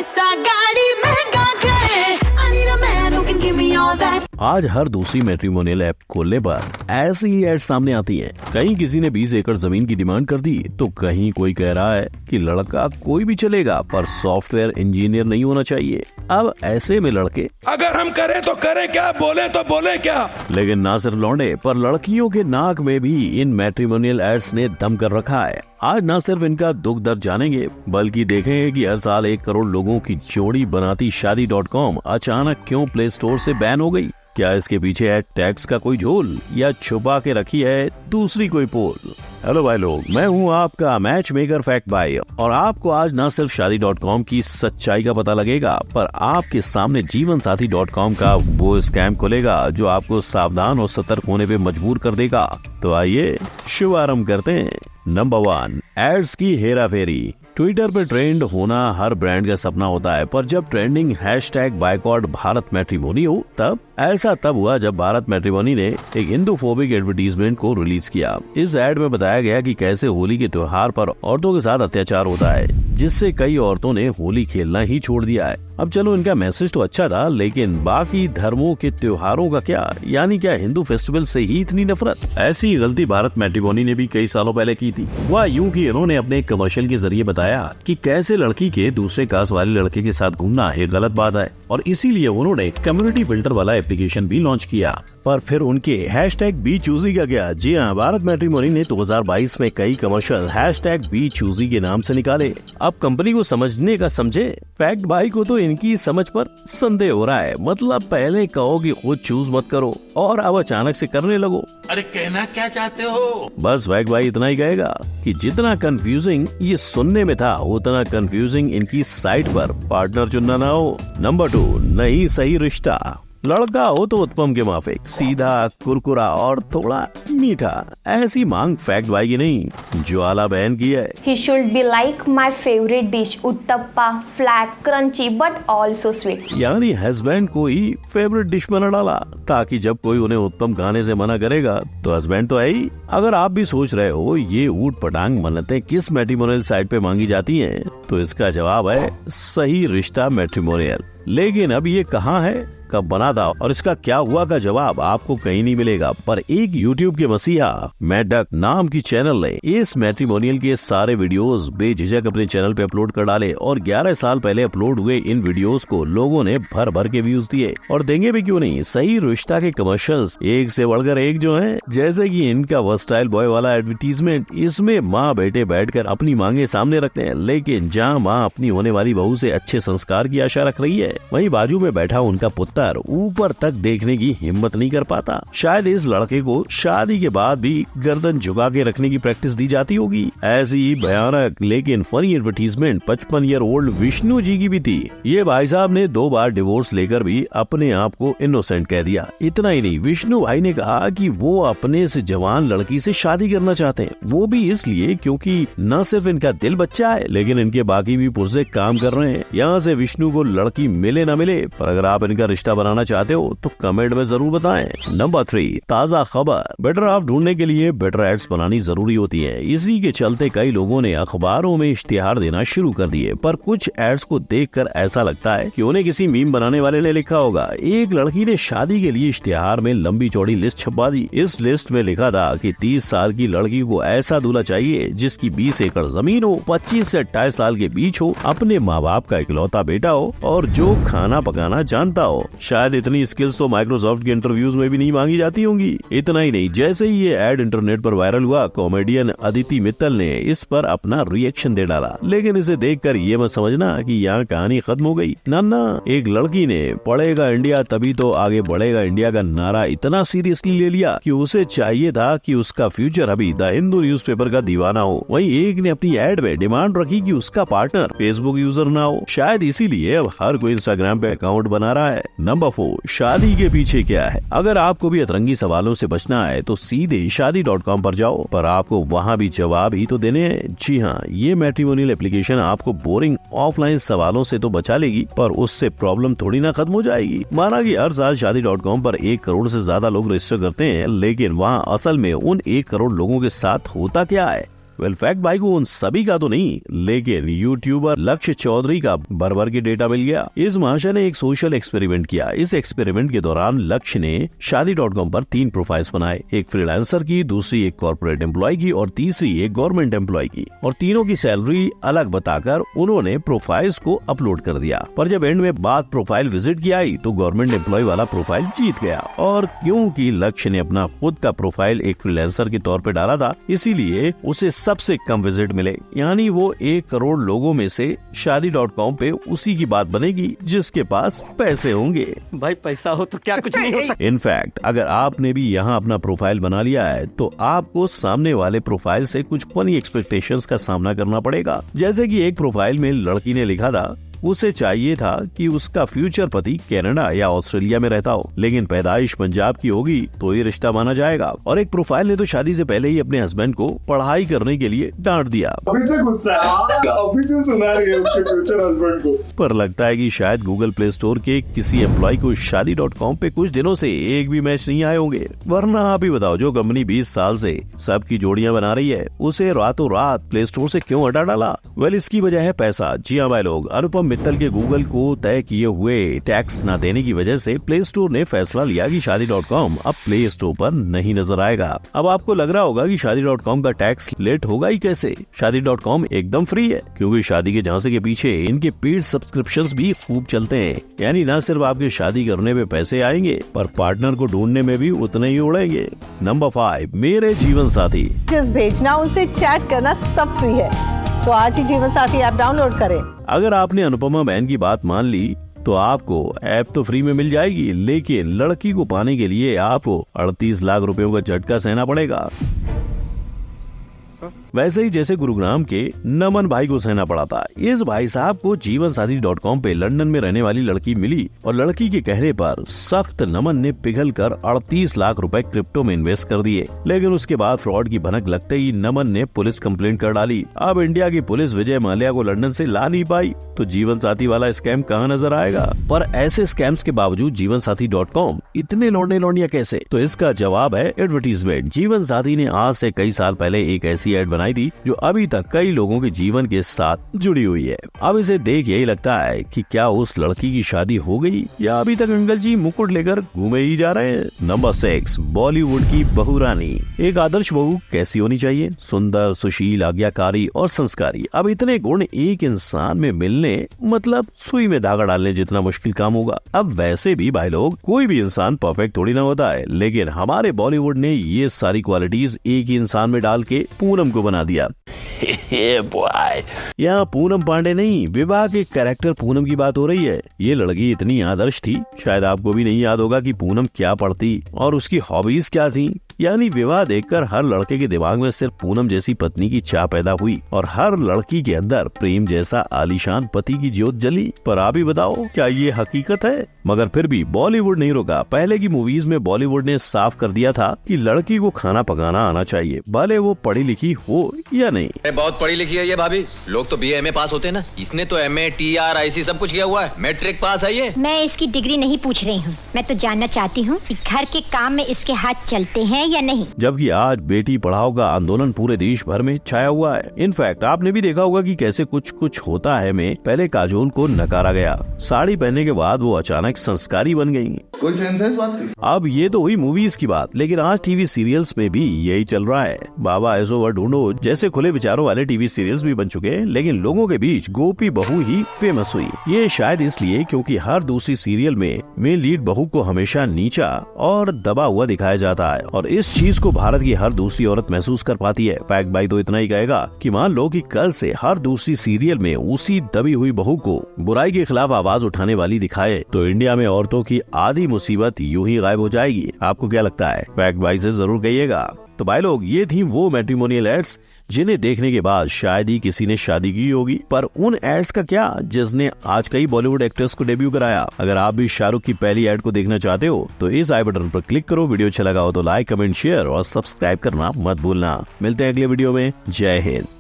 पैसा गाड़ी महंगा घर, I need a man who can give me all that. आज हर दूसरी मैट्रिमोनियल ऐप खोलने पर ऐसी ही एड सामने आती है। कहीं किसी ने 20 एकड़ जमीन की डिमांड कर दी, तो कहीं कोई कह रहा है कि लड़का कोई भी चलेगा पर सॉफ्टवेयर इंजीनियर नहीं होना चाहिए। अब ऐसे में लड़के अगर हम करें तो करें क्या, बोले तो बोले क्या। लेकिन ना सिर्फ लौंडे पर लड़कियों के नाक में भी इन मैट्रिमोनियल एड्स ने दम कर रखा है। आज न सिर्फ इनका दुख दर्द जानेंगे, बल्कि देखेंगे कि हर साल 1 करोड़ लोगों की जोड़ी बनाती शादी.com अचानक क्यों प्ले स्टोर से बैन हो गई। क्या इसके पीछे है टैक्स का कोई झोल या छुपा के रखी है दूसरी कोई पोल। हेलो भाई लोग, मैं हूँ आपका मैच मेकर फैक्ट भाई, और आपको आज न सिर्फ शादी.com की सच्चाई का पता लगेगा, पर आपके सामने जीवनसाथी.com का वो स्कैम खुलेगा जो आपको सावधान और सतर्क होने पे मजबूर कर देगा। तो आइए शुभारंभ करते हैं। नंबर 1, एड्स की हेरा फेरी। ट्विटर पे ट्रेंड होना हर ब्रांड का सपना होता है, पर जब trending hashtag boycott Bharat matrimony हो, तब हुआ जब भारत मैट्रिमोनी ने एक हिंदूफोबिक एडवर्टीजमेंट को रिलीज किया। इस एड में बताया गया कि कैसे होली के त्योहार पर औरतों के साथ अत्याचार होता है, जिससे कई औरतों ने होली खेलना ही छोड़ दिया है। अब चलो, इनका मैसेज तो अच्छा था, लेकिन बाकी धर्मों के त्योहारों का क्या, यानी क्या हिंदू फेस्टिवल से ही इतनी नफरत। ऐसी गलती भारत मैट्रिमोनी ने भी कई सालों पहले की थी। वह यूं कि इन्होंने अपने कमर्शियल के जरिए बताया कि कैसे लड़की के दूसरे कास्ट वाले लड़के के साथ घूमना एक गलत बात है, और इसीलिए उन्होंने कम्युनिटी फिल्टर वाला एप्लीकेशन भी लॉन्च किया। पर फिर उनके हैशटैग बी चूजी का क्या। जी हाँ, भारत मैट्रिमोनी ने 2022 में कई कमर्शियल हैशटैग बी चूजी के नाम से निकाले। अब कंपनी को समझने का समझे, फैक्ट भाई को तो इनकी समझ पर संदेह हो रहा है। मतलब पहले कहो कि खुद चूज मत करो, और अब अचानक से करने लगो। अरे कहना क्या चाहते हो? बस फैक्ट भाई इतना ही कहेगा कि जितना कंफ्यूजिंग ये सुनने में था, उतना कंफ्यूजिंग इनकी साइट पर पार्टनर चुनना ना हो। नंबर 2, नहीं सही रिश्ता। लड़का हो तो उत्पम के माफिक, सीधा, कुरकुरा और थोड़ा मीठा। ऐसी मांग फैक्ट भाई की नहीं, ज्वाला बहन की है। He should be like my favorite dish, uttappa, flat, crunchy but also sweet. यानी हस्बैंड को ही फेवरेट डिश बना डाला, ताकि जब कोई उन्हें उत्तम खाने से मना करेगा तो हस्बैंड तो है ही। अगर आप भी सोच रहे हो ये ऊट पटांग मन्नतें किस मैट्रिमोनियल साइट पे मांगी जाती हैं, तो इसका जवाब है सही रिश्ता मैट्रिमोनियल। लेकिन अब ये कहाँ है, कब बना था और इसका क्या हुआ का जवाब आपको कहीं नहीं मिलेगा। पर एक YouTube के मसीहा मैट डक नाम की चैनल ने इस मैट्रिमोनियल के सारे वीडियोस बेझिझक अपने चैनल पे अपलोड कर डाले, और 11 साल पहले अपलोड हुए इन वीडियोस को लोगों ने भर भर के व्यूज दिए, और देंगे भी क्यों नहीं। सही रिश्ता के कमर्शियल्स एक से बढ़कर एक जो हैं, जैसे कि इनका वर्सटाइल बॉय वाला एडवर्टीजमेंट। इसमें माँ बेटे बैठकर अपनी मांगे सामने रखते हैं, लेकिन जहाँ माँ अपनी होने वाली बहू से अच्छे संस्कार की आशा रख रही है, वहीं बाजू में बैठा उनका पुत्र ऊपर तक देखने की हिम्मत नहीं कर पाता। शायद इस लड़के को शादी के बाद भी गर्दन झुका के रखने की प्रैक्टिस दी जाती होगी। ऐसी ही भयानक लेकिन funny advertisement 55 year old Vishnu ji की भी थी। ये भाई साहब ने 2 बार डिवोर्स लेकर भी अपने आप को इनोसेंट कह दिया। इतना ही नहीं, विष्णु भाई ने कहा कि वो अपने से जवान लड़की से शादी करना चाहते हैं, वो भी इसलिए क्योंकि न सिर्फ इनका दिल बच्चा है, लेकिन इनके बाकी भी पुर्जे काम कर रहे हैं। यहाँ से विष्णु को लड़की मिले न मिले, पर अगर आप इनका रिश्ता बनाना चाहते हो तो कमेंट में जरूर बताएं। नंबर 3, ताजा खबर। बेटर हाफ ढूंढने के लिए बेटर एड्स बनानी जरूरी होती है। इसी के चलते कई लोगों ने अखबारों में इश्तिहार देना शुरू कर दिए, पर कुछ एड्स को देखकर ऐसा लगता है कि उन्हें किसी मीम बनाने वाले ने लिखा होगा। एक लड़की ने शादी के लिए इश्तिहार में लंबी चौड़ी लिस्ट छपवा दी। इस लिस्ट में लिखा था कि 30 साल की लड़की को ऐसा दूल्हा चाहिए जिसकी 20 एकड़ जमीन हो, 25 से 28 साल के बीच हो, अपने माँ बाप का इकलौता बेटा हो, और जो खाना पकाना जानता हो। शायद इतनी स्किल्स तो माइक्रोसॉफ्ट के इंटरव्यूज में भी नहीं मांगी जाती होंगी। इतना ही नहीं, जैसे ही ये एड इंटरनेट पर वायरल हुआ, कॉमेडियन अदिति मित्तल ने इस पर अपना रिएक्शन दे डाला। लेकिन इसे देखकर ये मत समझना कि यहाँ कहानी खत्म हो गई। ना, एक लड़की ने पढ़ेगा इंडिया तभी तो आगे बढ़ेगा इंडिया का नारा इतना सीरियसली ले लिया कि उसे चाहिए था कि उसका फ्यूचर अभी द हिंदू न्यूज़पेपर का दीवाना हो। वहीं एक ने अपनी एड में डिमांड रखी कि उसका पार्टनर फेसबुक यूजर ना हो। शायद इसीलिए अब हर कोई इंस्टाग्राम पे अकाउंट बना रहा है। नंबर 4, शादी के पीछे क्या है। अगर आपको भी अतरंगी सवालों से बचना है तो सीधे शादी.com पर जाओ, पर आपको वहाँ भी जवाब ही तो देने हैं। जी हाँ, ये मैट्रिमोनियल एप्लीकेशन आपको बोरिंग ऑफलाइन सवालों से तो बचा लेगी, पर उससे प्रॉब्लम थोड़ी ना खत्म हो जाएगी। माना कि हर साल शादी.com पर 1 करोड़ से ज्यादा लोग रजिस्टर करते हैं, लेकिन वहाँ असल में उन 1 करोड़ लोगों के साथ होता क्या है। वेल फैक्ट भाई को उन सभी का तो नहीं, लेकिन यूट्यूबर लक्ष्य चौधरी का भर के डेटा मिल गया। इस महाशय ने एक सोशल एक्सपेरिमेंट किया। इस एक्सपेरिमेंट के दौरान लक्ष्य ने शादी.com पर 3 प्रोफाइल्स बनाए, एक फ्रीलांसर की, दूसरी एक कॉर्पोरेट एम्प्लॉय की और तीसरी एक गवर्नमेंट एम्प्लॉय की, और तीनों की सैलरी अलग बताकर उन्होंने प्रोफाइल्स को अपलोड कर दिया। पर जब एंड में बात प्रोफाइल विजिट की आई तो गवर्नमेंट एम्प्लॉय वाला प्रोफाइल जीत गया। और क्योंकि लक्ष्य ने अपना खुद का प्रोफाइल एक फ्रीलांसर के तौर पे डाला था, इसीलिए उसे सबसे कम विजिट मिले, यानी वो 1 करोड़ लोगों में से शादी.com पे उसी की बात बनेगी जिसके पास पैसे होंगे। भाई पैसा हो तो क्या कुछ नहीं हो सकता। इनफैक्ट अगर आपने भी यहाँ अपना प्रोफाइल बना लिया है तो आपको सामने वाले प्रोफाइल से कुछ फनी एक्सपेक्टेशंस का सामना करना पड़ेगा। जैसे कि एक प्रोफाइल में लड़की ने लिखा था उसे चाहिए था कि उसका फ्यूचर पति कनाडा या ऑस्ट्रेलिया में रहता हो, लेकिन पैदाइश पंजाब की होगी तो ये रिश्ता माना जाएगा। और एक प्रोफाइल ने तो शादी से पहले ही अपने हस्बैंड को पढ़ाई करने के लिए डांट दिया। अभी से गुस्सा है, अभी से सुना रही है उसके फ्यूचर हस्बैंड को। पर लगता है कि शायद गूगल प्ले स्टोर के किसी एम्प्लॉय को शादी.com पे कुछ दिनों से एक भी मैच नहीं आए होंगे। वरना आप ही बताओ, जो कंपनी 20 साल से सबकी जोड़ियां बना रही है उसे रातों रात प्ले स्टोर से क्यों हटा डाला? वेल इसकी वजह है पैसा। जी हाँ भाई लोग, अनुपम मित्तल के गूगल को तय किए हुए टैक्स न देने की वजह से प्ले स्टोर ने फैसला लिया कि शादी.com अब प्ले स्टोर पर नहीं नजर आएगा। अब आपको लग रहा होगा कि शादी.com का टैक्स लेट होगा ही कैसे? शादी.com एकदम फ्री है, क्योंकि शादी के झांसे के पीछे इनके पेड सब्सक्रिप्शंस भी खूब चलते हैं। यानी न सिर्फ आपके शादी करने में पैसे आएंगे, पर पार्टनर को ढूंढने में भी उतने ही उड़ेंगे। नंबर 5, मेरे जीवन साथी। भेजना, उनसे चैट करना सब फ्री है, तो आज ही जीवन साथी ऐप डाउनलोड करें। अगर आपने अनुपमा बहन की बात मान ली तो आपको ऐप तो फ्री में मिल जाएगी, लेकिन लड़की को पाने के लिए आपको 38 लाख रुपयों का झटका सहना पड़ेगा। वैसे ही जैसे गुरुग्राम के नमन भाई को सहना पड़ा था। इस भाई साहब को जीवनसाथी.com पे लंदन में रहने वाली लड़की मिली और लड़की के कहने पर सख्त नमन ने पिघल कर 38 लाख रुपए क्रिप्टो में इन्वेस्ट कर दिए। लेकिन उसके बाद फ्रॉड की भनक लगते ही नमन ने पुलिस कंप्लेंट कर डाली। अब इंडिया की पुलिस विजय माल्या को लंदन से ला नहीं पाई तो जीवन साथी वाला स्कैम कहाँ नजर आएगा? पर ऐसे स्कैम्स के बावजूद जीवनसाथी.com इतने लौंडे लौंडिया कैसे? तो इसका जवाब है एडवर्टीजमेंट। जीवन साथी ने आज से कई साल पहले एक ऐसी एड बनाई थी जो अभी तक कई लोगों के जीवन के साथ जुड़ी हुई है। अब इसे देख यही लगता है कि क्या उस लड़की की शादी हो गई या अभी तक अंकल जी मुकुट लेकर घूमे ही जा रहे हैं। नंबर 6, बॉलीवुड की बहू रानी। एक आदर्श बहू कैसी होनी चाहिए? सुंदर, सुशील, आज्ञाकारी और संस्कारी। अब इतने गुण एक इंसान में मिलने मतलब सुई में धागा डालने जितना मुश्किल काम होगा। अब वैसे भी भाई लोग, कोई भी इंसान परफेक्ट थोड़ी ना होता है, लेकिन हमारे बॉलीवुड ने ये सारी क्वालिटीज एक ही इंसान में डाल के पूनम को बना दिया। यहाँ पूनम पांडे नहीं, विवाह के कैरेक्टर पूनम की बात हो रही है। ये लड़की इतनी आदर्श थी, शायद आपको भी नहीं याद होगा कि पूनम क्या पढ़ती और उसकी हॉबीज क्या थी। यानी विवाह देखकर हर लड़के के दिमाग में सिर्फ पूनम जैसी पत्नी की चाह पैदा हुई और हर लड़की के अंदर प्रेम जैसा आलीशान पति की ज्योत जली। पर आप ही बताओ, क्या ये हकीकत है? मगर फिर भी बॉलीवुड नहीं रुका। पहले की मूवीज में बॉलीवुड ने साफ कर दिया था कि लड़की को खाना पकाना आना चाहिए, भले वो पढ़ी लिखी हो या नहीं। बहुत पढ़ी लिखी है ये भाभी, लोग तो BA MA पास होते हैं ना, इसने तो MA TR IC सब कुछ किया हुआ है, मैट्रिक पास है ये। मैं इसकी डिग्री नहीं पूछ रही हूँ, मैं तो जानना चाहती हूँ कि घर के काम में इसके हाथ चलते हैं या नहीं। जबकि आज बेटी पढ़ाओ का आंदोलन पूरे देश भर में छाया हुआ है। इनफैक्ट आपने भी देखा होगा कि कैसे कुछ कुछ होता है में पहले काजोल को नकारा गया, साड़ी पहनने के बाद वो अचानक संस्कारी बन गयी। कोई सेंस है इस बात की? अब ये तो हुई मूवीज की बात, लेकिन आज टीवी सीरियल्स में भी यही चल रहा है। बाबा ऐसो वर ढूंढो जैसे खुले विचारों वाले टीवी सीरियल्स भी बन चुके हैं, लेकिन लोगों के बीच गोपी बहू ही फेमस हुई। ये शायद इसलिए क्योंकि हर दूसरी सीरियल में मेन लीड बहू को हमेशा नीचा और दबा हुआ दिखाया जाता है, और इस चीज को भारत की हर दूसरी औरत महसूस कर पाती है। फैक्ट भाई तो इतना ही कहेगा कि मान लो कि कल से हर दूसरी सीरियल में उसी दबी हुई बहू को बुराई के खिलाफ आवाज उठाने वाली दिखाए तो इंडिया में औरतों की आधी मुसीबत यूं ही गायब हो जाएगी। आपको क्या लगता है? फैक्ट भाई से जरूर कहिएगा। तो भाई लोग, ये थी वो मैट्रिमोनियल एड्स जिन्हें देखने के बाद शायद ही किसी ने शादी की होगी। पर उन एड्स का क्या जिसने आज कई बॉलीवुड एक्टर्स को डेब्यू कराया। अगर आप भी शाहरुख की पहली एड को देखना चाहते हो तो इस आई बटन पर क्लिक करो। वीडियो अच्छा लगा हो तो लाइक, कमेंट, शेयर और सब्सक्राइब करना मत भूलना। मिलते हैं अगले वीडियो में। जय हिंद।